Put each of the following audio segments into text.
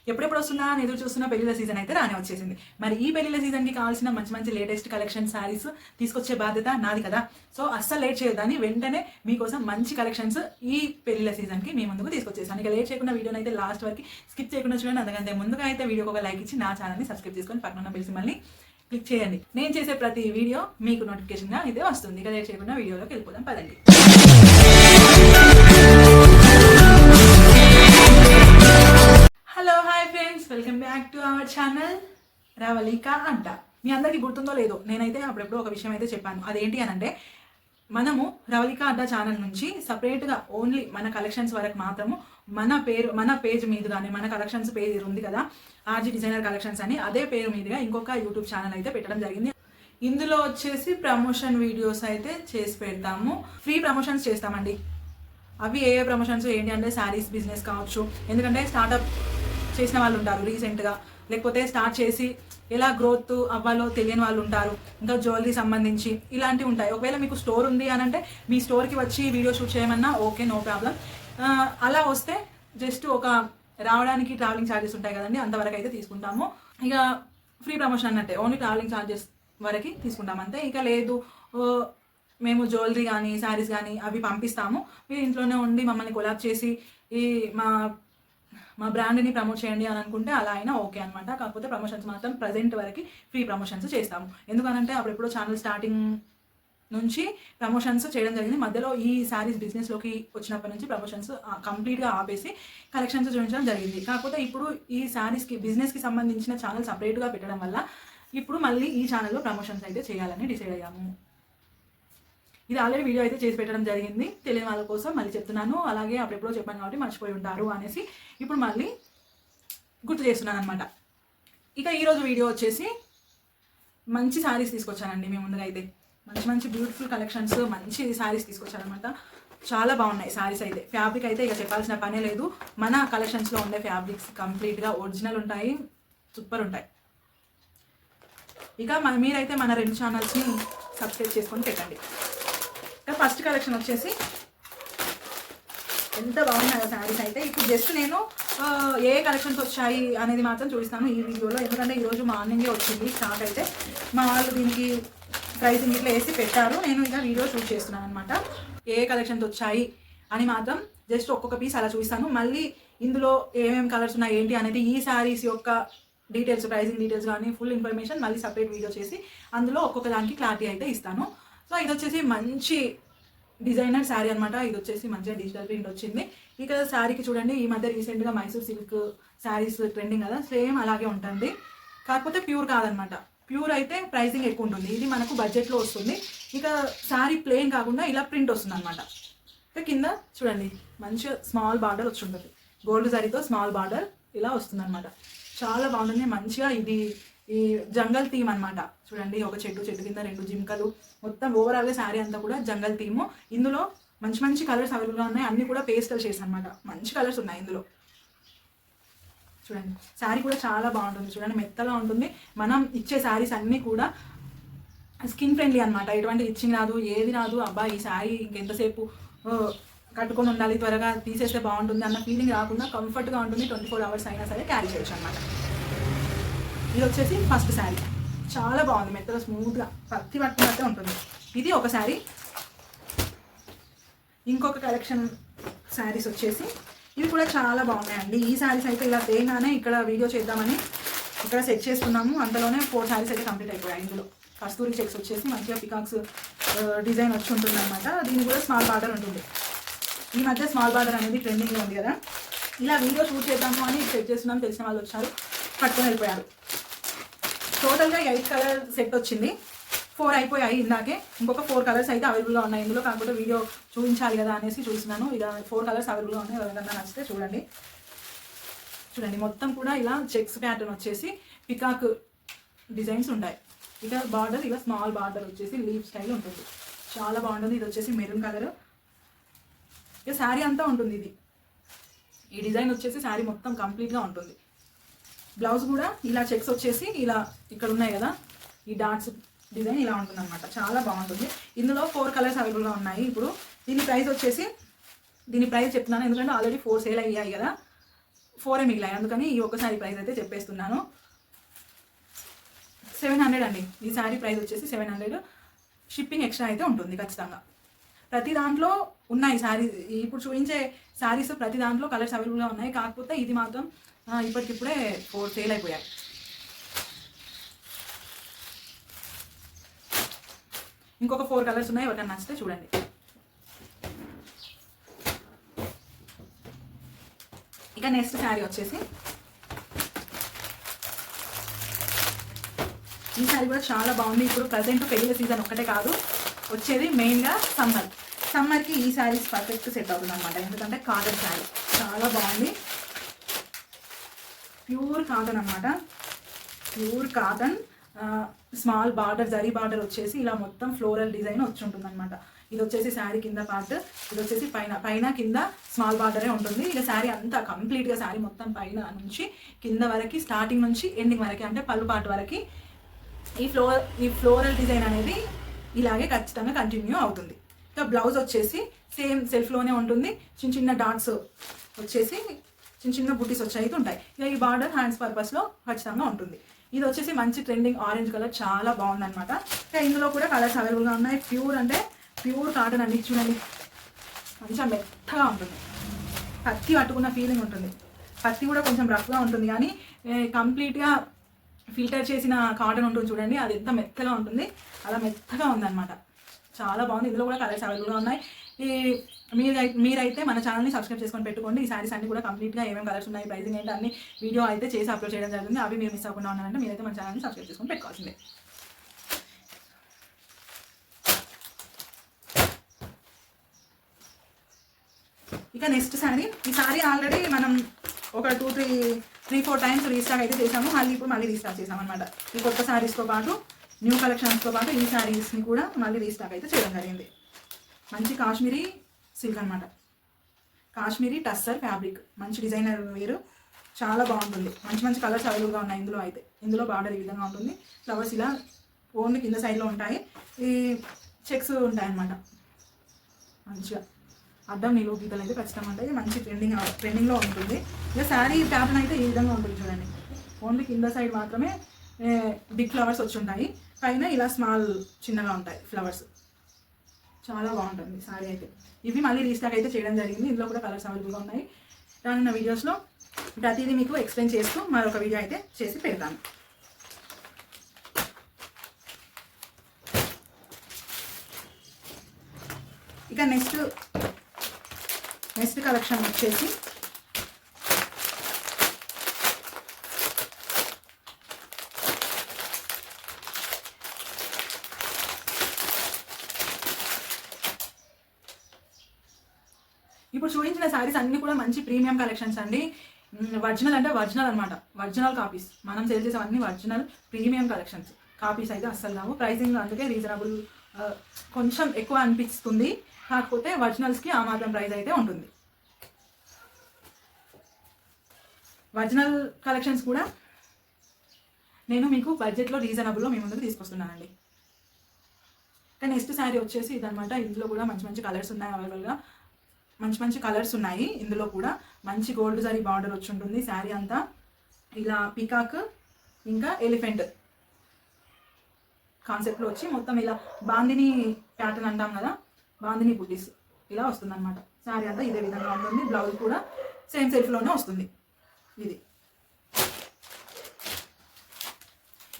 ఎప్పుడెప్పుడు వస్తుందా అని ఎదురు చూస్తున్న పెళ్లిల సీజన్ అయితే రానే వచ్చేసింది. మరి ఈ పెళ్లిల సీజన్కి కావాల్సిన మంచి మంచి లేటెస్ట్ కలెక్షన్ శారీస్ తీసుకొచ్చే బాధ్యత నాది కదా. సో అస్సలు లేట్ చేయొద్దని వెంటనే మీకోసం మంచి కలెక్షన్స్ ఈ పెళ్లిల సీజన్కి మీ ముందుకు తీసుకొచ్చేసాను. ఇక లేట్ చేయకుండా వీడియోని అయితే లాస్ట్ వరకు స్కిప్ చేయకుండా చూడండి. అందుకంటే ముందుగా అయితే వీడియోకి ఒక లైక్ ఇచ్చి నా ఛానల్ని సబ్స్క్రైబ్ చేసుకొని పక్కన బెల్ సింబల్ని క్లిక్ చేయండి. నేను చేసే ప్రతి వీడియో మీకు నోటిఫికేషన్గా అయితే వస్తుంది. ఇక లేట్ చేయకుండా వీడియోలోకి వెళ్ళిపోదాం పదండి. Hello hi friends, welcome back to our channel Ravalika Adda. మీ అందరికీ గుర్తుందో లేదో, నేనైతే అప్పుడెప్పుడు ఒక విషయం అయితే చెప్పాను. అదేంటి అని అంటే, మనము రవళికా అడ్డ ఛానల్ నుంచి సపరేట్గా ఓన్లీ మన కలెక్షన్స్ వరకు మాత్రము మన పేజ్ మీదుగానే, మన కలెక్షన్స్ పేజ్ ఉంది కదా ఆర్జీ డిజైనర్ కలెక్షన్స్ అని, అదే పేరు మీదుగా ఇంకొక యూట్యూబ్ ఛానల్ అయితే పెట్టడం జరిగింది. ఇందులో వచ్చేసి ప్రమోషన్ వీడియోస్ అయితే చేసి పెడతాము, ఫ్రీ ప్రమోషన్స్ చేస్తామండి. అవి ఏ ప్రమోషన్స్ ఏంటి అంటే, శారీస్ బిజినెస్ కావచ్చు, ఎందుకంటే స్టార్టప్ చేసిన వాళ్ళు ఉంటారు రీసెంట్గా, లేకపోతే స్టార్ట్ చేసి ఎలా గ్రోత్ అవ్వాలో తెలియని వాళ్ళు ఉంటారు, ఇంకా జ్యువెలరీ సంబంధించి ఇలాంటివి ఉంటాయి. ఒకవేళ మీకు స్టోర్ ఉంది అని అంటే మీ స్టోర్కి వచ్చి వీడియో షూట్ చేయమన్నా ఓకే, నో ప్రాబ్లం. అలా వస్తే జస్ట్ ఒక రావడానికి ట్రావెలింగ్ ఛార్జెస్ ఉంటాయి కదండి, అంతవరకు అయితే తీసుకుంటాము. ఇక ఫ్రీ ప్రమోషన్ అన్నట్టే, ఓన్లీ ట్రావెలింగ్ ఛార్జెస్ వరకు తీసుకుంటాం అంతే. ఇక లేదు మేము జ్యువెలరీ కానీ శారీస్ కానీ అవి పంపిస్తాము, మీరు ఇంట్లోనే ఉండి మమ్మల్ని కొలాబ్ చేసి ఈ మా బ్రాండ్ని ప్రమోట్ చేయండి అని అనుకుంటే అలా అయినా ఓకే అనమాట. కాకపోతే ప్రమోషన్స్ మాత్రం ప్రజెంట్ వరకు ఫ్రీ ప్రమోషన్స్ చేస్తాము. ఎందుకనంటే అప్పుడెప్పుడో ఛానల్ స్టార్టింగ్ నుంచి ప్రమోషన్స్ చేయడం జరిగింది. మధ్యలో ఈ శారీస్ బిజినెస్లోకి వచ్చినప్పటి నుంచి ప్రమోషన్స్ కంప్లీట్గా ఆపేసి కలెక్షన్స్ చూపించడం జరిగింది. కాకపోతే ఇప్పుడు ఈ శారీస్కి బిజినెస్కి సంబంధించిన ఛానల్ సపరేట్గా పెట్టడం వల్ల ఇప్పుడు మళ్ళీ ఈ ఛానల్లో ప్రమోషన్స్ అయితే చేయాలని డిసైడ్ అయ్యాము. ఇది ఆల్రెడీ వీడియో అయితే చేసి పెట్టడం జరిగింది, తెలియని వాళ్ళ కోసం మళ్ళీ చెప్తున్నాను. అలాగే అప్పుడెప్పుడో చెప్పాను కాబట్టి మర్చిపోయి ఉంటారు అనేసి ఇప్పుడు మళ్ళీ గుర్తు చేస్తున్నాను అనమాట. ఇక ఈరోజు వీడియో వచ్చేసి మంచి శారీస్ తీసుకొచ్చానండి. మేము ముందుగా అయితే మంచి మంచి బ్యూటిఫుల్ కలెక్షన్స్, మంచి శారీస్ తీసుకొచ్చానమాట. చాలా బాగున్నాయి శారీస్ అయితే. ఫ్యాబ్రిక్ అయితే ఇక చెప్పాల్సిన పనే లేదు. మన కలెక్షన్స్లో ఉండే ఫ్యాబ్రిక్స్ కంప్లీట్గా ఒరిజినల్ ఉంటాయి, సూపర్ ఉంటాయి. ఇక మీరైతే మన 2 ఛానల్స్ని సబ్స్క్రైబ్ చేసుకొని పెట్టండి. ఫస్ట్ కలెక్షన్ వచ్చేసి ఎంత బాగున్నాయో శారీస్ అయితే. ఇప్పుడు జస్ట్ నేను ఏ కలెక్షన్స్ వచ్చాయి అనేది మాత్రం చూపిస్తాను ఈ వీడియోలో, ఎందుకంటే ఈరోజు మార్నింగే వచ్చింది స్టాక్ అయితే. మా వాళ్ళు దీనికి ప్రైసింగ్ ఇట్లా వేసి పెట్టారు, నేను ఇక వీడియో షూట్ చేస్తున్నాను అనమాట. ఏ కలెక్షన్స్ వచ్చాయి అని మాత్రం జస్ట్ ఒక్కొక్క పీస్ అలా చూపిస్తాను. మళ్ళీ ఇందులో ఏమేమి కలర్స్ ఉన్నాయి ఏంటి అనేది, ఈ శారీస్ యొక్క డీటెయిల్స్, ప్రైసింగ్ డీటెయిల్స్ కానీ ఫుల్ ఇన్ఫర్మేషన్ మళ్ళీ సపరేట్ వీడియో చేసి అందులో ఒక్కొక్క దానికి క్లారిటీ అయితే ఇస్తాను. సో ఇది వచ్చేసి మంచి డిజైనర్ శారీ అనమాట. ఇది వచ్చేసి మంచిగా డిజిటల్ ప్రింట్ వచ్చింది. ఇక శారీకి చూడండి, ఈ మధ్య రీసెంట్గా మైసూర్ సిల్క్ శారీస్ ట్రెండింగ్ కదా, సేమ్ అలాగే ఉంటుంది. కాకపోతే ప్యూర్ కాదనమాట. ప్యూర్ అయితే ప్రైసింగ్ ఎక్కువ ఉంటుంది, ఇది మనకు బడ్జెట్లో వస్తుంది. ఇక శారీ ప్లెయిన్ కాకుండా ఇలా ప్రింట్ వస్తుంది అనమాట. ఇక కింద చూడండి మంచిగా స్మాల్ బార్డర్ వచ్చి ఉంటుంది, గోల్డ్ జరీతో స్మాల్ బార్డర్ ఇలా వస్తుంది అనమాట. చాలా బాగుంటుంది. మంచిగా ఇది ఈ జంగల్ థీమ్ అనమాట. చూడండి, ఒక చెట్టు కింద 2 జింకలు, మొత్తం ఓవరాల్గా శారీ అంతా కూడా జంగల్ థీము. ఇందులో మంచి మంచి కలర్స్ అవైలబుల్గా ఉన్నాయి, అన్నీ కూడా పేస్టల్ షేడ్స్ అనమాట. మంచి కలర్స్ ఉన్నాయి ఇందులో. చూడండి శారీ కూడా చాలా బాగుంటుంది, చూడండి మెత్తగా ఉంటుంది. మనం ఇచ్చే శారీస్ అన్నీ కూడా స్కిన్ ఫ్రెండ్లీ అనమాట. ఎటువంటి ఇచ్చింగ్ రాదు, ఏది రాదు. అబ్బా ఈ శారీ ఇంకెంతసేపు కట్టుకొని ఉండాలి, త్వరగా తీసేస్తే బాగుంటుంది అన్న ఫీలింగ్ రాకుండా కంఫర్ట్గా ఉంటుంది. 24 hours అయినా సరే క్యారీ చేయొచ్చు అనమాట. ఇది వచ్చేసి ఫస్ట్ శారీ, చాలా బాగుంది, మెత్తగా స్మూత్గా పత్తి పట్టినట్టే ఉంటుంది. ఇది ఒక శారీ. ఇంకొక కలెక్షన్ శారీస్ వచ్చేసి ఇవి కూడా చాలా బాగున్నాయండి. ఈ శారీస్ అయితే ఇలా తేగానే ఇక్కడ వీడియో చేద్దామని ఇక్కడ సెట్ చేసుకున్నాము, అంతలోనే 4 శారీస్ అయితే కంప్లీట్ అయిపోయాయి. ఇందులో కస్తూరి చెక్స్ వచ్చేసి మంచిగా పికాక్స్ డిజైన్ వచ్చి ఉంటుంది అనమాట. దీనికి కూడా స్మాల్ బార్డర్ ఉంటుంది. ఈ మధ్య స్మాల్ బార్డర్ అనేది ట్రెండింగ్లో ఉంది కదా, ఇలా వీడియో షూట్ చేద్దాము అని సెట్ చేస్తున్నాం. తెలిసిన వాళ్ళు వచ్చారు, పట్టుకొని వెళ్ళిపోయారు. టోటల్గా 8 కలర్ సెట్ వచ్చింది, 4 అయిపోయాయి ఇందాకే. ఇంకొక 4 కలర్స్ అయితే అవైలబుల్గా ఉన్నాయి ఇందులో. కాకపోతే వీడియో చూపించాలి కదా అనేసి చూస్తున్నాను. ఇక 4 కలర్స్ అవైలబుల్గా ఉన్నాయి, ఎవరికన్నా నచ్చితే చూడండి. చూడండి మొత్తం కూడా ఇలా చెక్స్ ప్యాటర్న్ వచ్చేసి పికాక్ డిజైన్స్ ఉంటాయి. ఇక బార్డర్ ఇలా స్మాల్ బార్డర్ వచ్చేసి లీవ్ స్టైల్ ఉంటుంది, చాలా బాగుంటుంది. ఇది వచ్చేసి మెరూన్ కలర్. ఇక శారీ అంతా ఉంటుంది ఇది. ఈ డిజైన్ వచ్చేసి శారీ మొత్తం కంప్లీట్గా ఉంటుంది. బ్లౌజ్ కూడా ఇలా చెక్స్ వచ్చేసి ఇలా ఇక్కడ ఉన్నాయి కదా, ఈ డాట్స్ డిజైన్ ఇలా ఉంటుంది అనమాట. చాలా బాగుంటుంది. ఇందులో 4 కలర్స్ అవైలబుల్గా ఉన్నాయి. ఇప్పుడు దీని ప్రైస్ వచ్చేసి, దీని ప్రైస్ చెప్తున్నాను ఎందుకంటే ఆల్రెడీ 4 సేల్ అయ్యాయి కదా. 4 మిగిలాయి, అందుకని ఈ ఒక్క శారీ ప్రైస్ అయితే చెప్పేస్తున్నాను. 700 అండి. ఈ శారీ ప్రైస్ వచ్చేసి 700. షిప్పింగ్ ఎక్స్ట్రా అయితే ఉంటుంది ఖచ్చితంగా. ప్రతి దాంట్లో ఉన్నాయి శారీ, ఇప్పుడు చూపించే శారీస్ ప్రతి దాంట్లో కలర్స్ అవైలబుల్గా ఉన్నాయి. కాకపోతే ఇది మాత్రం ఇప్పటికిప్పుడే 4 సేల్ అయిపోయాయి. ఇంకొక 4 కలర్స్ ఉన్నాయి, ఎవరికైనా నచ్చితే చూడండి. ఇక నెక్స్ట్ శారీ వచ్చేసి ఈ శారీ కూడా చాలా బాగుంది. ఇప్పుడు ప్రజెంట్ పెళ్ళిళ్ళ సీజన్ ఒక్కటే కాదు, వచ్చేది మెయిన్గా సమ్మర్కి ఈ శారీస్ పర్ఫెక్ట్ సెట్ అవుతుంది అనమాట. ఎందుకంటే కాటన్ శారీ చాలా బాగుంది, ప్యూర్ కాటన్ అనమాట. Pure cotton, small border, zari border వచ్చేసి ఇలా మొత్తం ఫ్లోరల్ డిజైన్ వచ్చి ఉంటుంది అనమాట. ఇది వచ్చేసి శారీ కింద పార్ట్, ఇది వచ్చేసి పైన కింద స్మాల్ బార్డరే ఉంటుంది. ఇక శారీ అంతా కంప్లీట్గా శారీ మొత్తం పైన నుంచి కింద వరకు, స్టార్టింగ్ నుంచి ఎండింగ్ వరకు, అంటే పళ్ళు పార్ట్ వరకు ఈ ఫ్లోరల్ డిజైన్ అనేది ఇలాగే ఖచ్చితంగా కంటిన్యూ అవుతుంది. ఇక బ్లౌజ్ వచ్చేసి సేమ్ సెల్ఫ్లోనే ఉంటుంది. చిన్న చిన్న డాట్స్ వచ్చేసి చిన్న బుటీస్ వచ్చి అయితే ఉంటాయి. ఇక ఈ బార్డర్ హ్యాండ్స్ పర్పస్లో ఖచ్చితంగా ఉంటుంది. ఇది వచ్చేసి మంచి ట్రెండింగ్ ఆరెంజ్ కలర్, చాలా బాగుంది అనమాట. ఇక ఇందులో కూడా కలర్స్ అవైలబుల్గా ఉన్నాయి. ప్యూర్ అంటే ప్యూర్ కాటన్ అండి. చూడండి, మంచిగా మెత్తగా ఉంటుంది, పత్తి పట్టుకున్న ఫీలింగ్ ఉంటుంది. పత్తి కూడా కొంచెం రఫ్గా ఉంటుంది, కానీ కంప్లీట్గా ఫిల్టర్ చేసిన కాటన్ ఉంటుంది చూడండి, అది ఎంత మెత్తగా ఉంటుంది, అలా మెత్తగా ఉందన్నమాట. చాలా బాగుంది. ఇందులో కూడా కలర్స్ అవైలబుల్గా ఉన్నాయి. మీరైతే మన ఛానల్ని సబ్స్క్రైబ్ చేసుకొని పెట్టుకోండి. ఈ శారీస్ అన్ని కూడా కంప్లీట్గా ఏమేమి కలర్స్ ఉన్నాయి, ప్రైసింగ్ ఏంటి అన్ని వీడియో అయితే చేసి అప్లోడ్ చేయడం జరుగుతుంది. అవి మీరు మిస్ అవ్వకుండా ఉన్నారంటే మీరైతే మన ఛానల్ని సబ్స్క్రైబ్ చేసుకొని పెట్టుకోవాల్సిందే. ఇక నెక్స్ట్ శారీ, ఈ శారీ ఆల్రెడీ మనం ఒక 3-4 టైమ్స్ రీస్టాక్ అయితే చేసాము. మళ్ళీ రీస్టాక్ చేసాం అనమాట. ఈ కొత్త శారీస్తో పాటు, న్యూ కలెక్షన్స్తో పాటు ఈ శారీస్ని కూడా మళ్ళీ రీస్టాక్ అయితే చేయడం జరిగింది. మంచి కాశ్మీరీ సిల్క్ అనమాట, కాశ్మీరీ టస్సర్ ఫ్యాబ్రిక్, మంచి డిజైనర్ వేరు, చాలా బాగుంటుంది. మంచి కలర్స్ అవైలబుల్గా ఉన్నాయి ఇందులో అయితే. ఇందులో బార్డర్ ఈ విధంగా ఉంటుంది, ఫ్లవర్స్ ఇలా ఓన్లీ కింద సైడ్లో ఉంటాయి, ఈ చెక్స్ ఉంటాయన్నమాట. మంచిగా అద్దం నిలువు గీతలు అయితే ఖచ్చితంగా ఉంటాయి. మంచి ట్రెండింగ్లో ఉంటుంది. ఇక శారీ ప్యాటర్న్ అయితే ఈ విధంగా ఉంటుంది చూడండి. ఓన్లీ కింద సైడ్ మాత్రమే బిగ్ ఫ్లవర్స్ వచ్చి ఉంటాయి, పైన ఇలా స్మాల్ చిన్నగా ఉంటాయి ఫ్లవర్స్. చాలా బాగుంటుంది శారీ అయితే. ఇవి మళ్ళీ రీస్టాక్ అయితే చేయడం జరిగింది. ఇందులో కూడా కలర్స్ అవైలబుల్గా ఉన్నాయి. రానున్న వీడియోస్లో ప్రతిదీ మీకు ఎక్స్ప్లెయిన్ చేస్తూ మరొక వీడియో అయితే చేసి పెడతాను. ఇక నెక్స్ట్ కలెక్షన్ వచ్చేసి ఇప్పుడు చూపించిన శారీస్ అన్ని కూడా మంచి ప్రీమియం కలెక్షన్స్ అండి. ఒరిజినల్ అంటే ఒరిజినల్ అనమాట, ఒరిజినల్ కాపీస్. మనం సేల్ చేసేవన్నీ ఒరిజినల్ ప్రీమియం కలెక్షన్స్. కాపీస్ అయితే అస్సలు రావు. ప్రైసింగ్ అందుకే రీజనబుల్, కొంచెం ఎక్కువ అనిపిస్తుంది, కాకపోతే ఒరిజినల్స్కి ఆ మాత్రం ప్రైస్ అయితే ఉంటుంది. ఒరిజినల్ కలెక్షన్స్ కూడా నేను మీకు బడ్జెట్లో రీజనబుల్లో మీ ముందుకు తీసుకొస్తున్నానండి. కానీ నెక్స్ట్ శారీ వచ్చేసి ఇదనమాట. ఇందులో కూడా మంచి కలర్స్ ఉన్నాయి అవైలబుల్గా, మంచి కలర్స్ ఉన్నాయి. ఇందులో కూడా మంచి గోల్డ్ జరీ బార్డర్ వచ్చి ఉంటుంది. శారీ అంతా ఇలా పీకాక్ ఇంకా ఎలిఫెంట్ కాన్సెప్ట్లో వచ్చి మొత్తం ఇలా బాందిని ప్యాటర్న్ అంటాం కదా, బాందిని బుటీస్ ఇలా వస్తుంది అనమాట. శారీ అంతా ఇదే విధంగా ఉంటుంది. బ్లౌజ్ కూడా సేమ్ సెల్ఫ్లోనే వస్తుంది. ఇది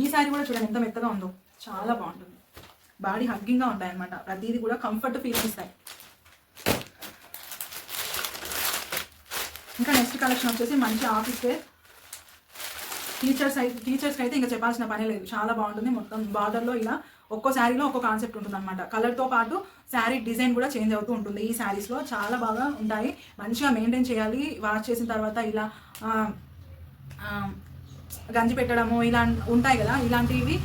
ఈ శారీ కూడా చూడండి ఎంత మెత్తగా ఉందో, చాలా బాగుంటుంది. బాడీ హగ్గింగ్గా ఉంటాయి అనమాట. ప్రతిదీ కూడా కంఫర్ట్ ఫీల్ ఇస్తాయి. ఇంకా నెక్స్ట్ కలెక్షన్ వచ్చేసి మంచి ఆఫీస్ వేర్, టీచర్స్కి అయితే ఇంకా చెప్పాల్సిన పనే లేదు, చాలా బాగుంటుంది. మొత్తం బార్డర్లో ఇలా ఒక్కో శారీలో ఒక్కో కాన్సెప్ట్ ఉంటుంది అనమాట. కలర్తో పాటు శారీ డిజైన్ కూడా చేంజ్ అవుతూ ఉంటుంది. ఈ శారీస్లో చాలా బాగా ఉంటాయి. మంచిగా మెయింటైన్ చేయాలి. వాష్ చేసిన తర్వాత ఇలా గంజి పెట్టడము ఇలా ఉంటాయి కదా, ఇలాంటివి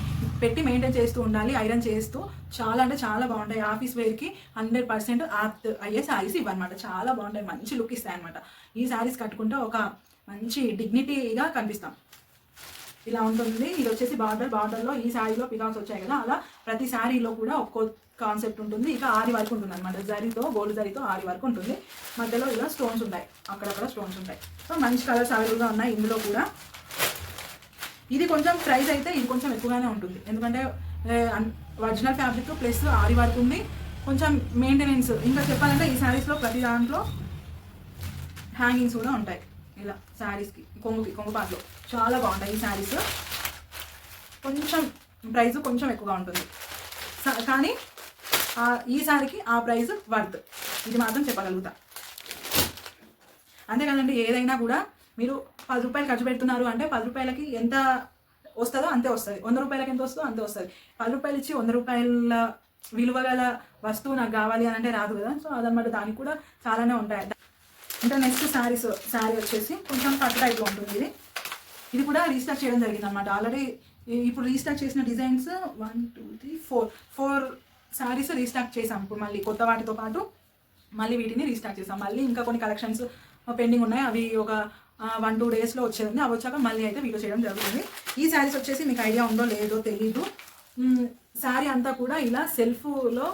పెట్టి మెయింటైన్ చేస్తూ ఉండాలి, ఐరన్ చేస్తూ. చాలా అంటే చాలా బాగుంటాయి. ఆఫీస్ వేర్కి 100% ఆర్ట్ అయ్యే శారీస్ ఇవన్నమాట. చాలా బాగుంటాయి, మంచి లుక్ ఇస్తాయి అనమాట. ఈ శారీస్ కట్టుకుంటే ఒక మంచి డిగ్నిటీగా కనిపిస్తాం. ఇలా ఉంటుంది. ఇది వచ్చేసి బార్డర్లో ఈ శారీలో పికాక్స్ వచ్చాయి కదా, అలా ప్రతి శారీలో కూడా ఒక్కో కాన్సెప్ట్ ఉంటుంది. ఇక ఆరి వరకు ఉంటుంది అనమాట, జరీతో గోల్డ్ జరీతో ఆరి వరకు ఉంటుంది. మధ్యలో ఇలా స్టోన్స్ ఉంటాయి, అక్కడక్కడ స్టోన్స్ ఉంటాయి. సో మంచి కలర్స్ అవైలబుల్గా ఉన్నాయి ఇందులో కూడా. ఇది కొంచెం ప్రైస్ అయితే ఇది కొంచెం ఎక్కువగానే ఉంటుంది, ఎందుకంటే ఒరిజినల్ ఫ్యాబ్రిక్ ప్లస్ ఆరి వర్క్ ఉంది. కొంచెం మెయింటెనెన్స్ ఇంకా చెప్పాలంటే ఈ శారీస్లో ప్రతి దాంట్లో హ్యాంగింగ్స్ కూడా ఉంటాయి. ఇలా శారీస్కి కొంగు పాటలో చాలా బాగుంటాయి ఈ శారీస్. కొంచెం ప్రైస్ కొంచెం ఎక్కువగా ఉంటుంది, కానీ ఈ శారీకి ఆ ప్రైస్ వర్త్, ఇది మాత్రం చెప్పగలుగుతా. అంతే కదండి, ఏదైనా కూడా మీరు 10 రూపాయలు ఖర్చు పెడుతున్నారు అంటే 10 రూపాయలకి ఎంత వస్తుందో అంతే వస్తుంది, 100 రూపాయలకి ఎంత వస్తుందో అంతే వస్తుంది. 10 రూపాయలు ఇచ్చి 100 రూపాయల విలువ గల వస్తువు నాకు కావాలి అని అంటే రాదు కదా. సో అదనమాట, దానికి కూడా చాలానే ఉంటాయి. ఇంకా నెక్స్ట్ శారీ వచ్చేసి కొంచెం పట్టు టైప్లో ఉంటుంది. ఇది కూడా రీస్టాక్ చేయడం జరిగింది అనమాట. ఆల్రెడీ ఇప్పుడు రీస్టాక్ చేసిన డిజైన్స్ 1 2 3 4 శారీస్ రీస్టాక్ చేసాం. ఇప్పుడు మళ్ళీ కొత్త వాటితో పాటు మళ్ళీ వీటిని రీస్టాక్ చేసాం. మళ్ళీ ఇంకా కొన్ని కలెక్షన్స్ పెండింగ్ ఉన్నాయి, అవి ఒక 1-2 డేస్లో వచ్చేది. అవి వచ్చాక మళ్ళీ అయితే వీడియో చేయడం జరుగుతుంది. ఈ శారీస్ వచ్చేసి మీకు ఐడియా ఉందో లేదో తెలీదు, శారీ అంతా కూడా ఇలా సెల్ఫ్లో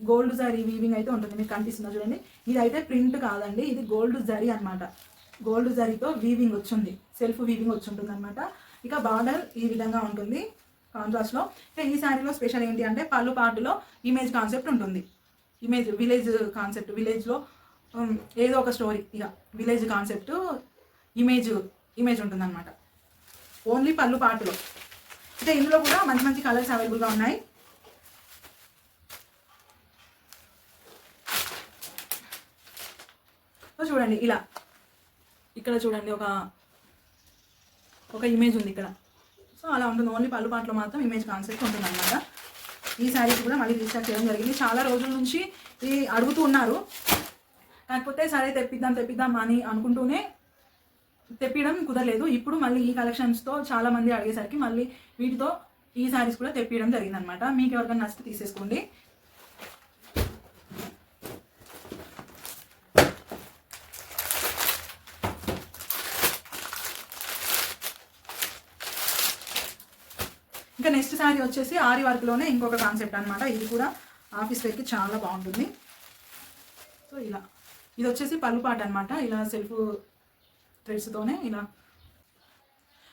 గోల్డ్ జరీ వీవింగ్ అయితే ఉంటుంది. మీకు కనిపిస్తుందో చూడండి, ఇది అయితే ప్రింట్ కాదండి, ఇది గోల్డ్ జరీ అనమాట. గోల్డ్ జరీతో వీవింగ్ వచ్చింది, సెల్ఫ్ వీవింగ్ వచ్చి ఉంటుంది అనమాట. ఇక బార్డర్ ఈ విధంగా ఉంటుంది కాంట్రాస్ట్లో. ఇక ఈ శారీలో స్పెషల్ ఏంటి అంటే పళ్ళు పాటులో ఇమేజ్ కాన్సెప్ట్ ఉంటుంది. విలేజ్ కాన్సెప్ట్, విలేజ్లో ఏదో ఒక స్టోరీ, ఇక విలేజ్ కాన్సెప్ట్ ఇమేజ్ ఉంటుంది అనమాట ఓన్లీ పళ్ళు పాటులో. ఇక ఇందులో కూడా మంచి మంచి కలర్స్ అవైలబుల్గా ఉన్నాయి. సో చూడండి, ఇలా ఇక్కడ చూడండి ఒక ఇమేజ్ ఉంది ఇక్కడ. సో అలా ఉంటుంది, ఓన్లీ పళ్ళు పాటలో మాత్రం ఇమేజ్ కాన్సెప్ట్ ఉంటుంది అనమాట. ఈ శారీస్ కూడా మళ్ళీ రీస్టాక్ చేయడం జరిగింది. చాలా రోజుల నుంచి అడుగుతూ ఉన్నారు, కాకపోతే సరే తెప్పిద్దాం అని అనుకుంటూనే తెప్పియడం కుదరలేదు. ఇప్పుడు మళ్ళీ ఈ కలెక్షన్స్తో చాలామంది అడిగేసరికి మళ్ళీ వీటితో ఈ శారీస్ కూడా తెప్పియడం జరిగింది అనమాట. మీకు ఎవరికైనా నచ్చితే తీసేసుకోండి. ఇంకా నెక్స్ట్ శారీ వచ్చేసి ఆరి వర్క్లోనే ఇంకొక కాన్సెప్ట్ అనమాట. ఇది కూడా ఆఫీస్ వేర్కి చాలా బాగుంటుంది. సో ఇలా ఇది వచ్చేసి పళ్ళు పాట అనమాట, ఇలా సెల్ఫ్ థ్రెడ్స్తోనే ఇలా.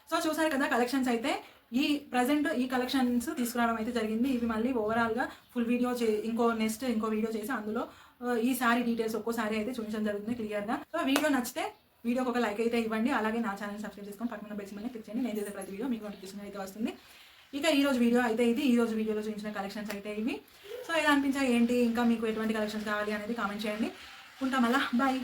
సో చూసారు కదా కలెక్షన్స్ అయితే. ప్రజెంట్ ఈ కలెక్షన్స్ తీసుకురావడం అయితే జరిగింది. ఇవి మళ్ళీ ఓవరాల్గా ఫుల్ వీడియో ఇంకో వీడియో చేసి అందులో ఈ శారీ డీటెయిల్స్ ఒక్కో శారీ అయితే చూపించడం జరుగుతుంది క్లియర్గా. సో వీడియో నచ్చితే వీడియోకి ఒక లైక్ అయితే ఇవ్వండి. అలాగే నా ఛానల్ సబ్స్క్రైబ్ చేసుకొని పక్కన బెల్ సింబల్ని క్లిక్ చేయండి. నేను చేసే ప్రతి వీడియో మీకు నోటిఫికేషన్ అయితే వస్తుంది. ఇక ఈరోజు వీడియో అయితే ఇది. ఈరోజు వీడియోలో చూపించిన కలెక్షన్స్ అయితే ఇవి. సో ఎలా అనిపించాయి ఏంటి, ఇంకా మీకు ఎటువంటి కలెక్షన్స్ కావాలి అనేది కామెంట్ చేయండి. ఉంటాం అలా, బాయ్.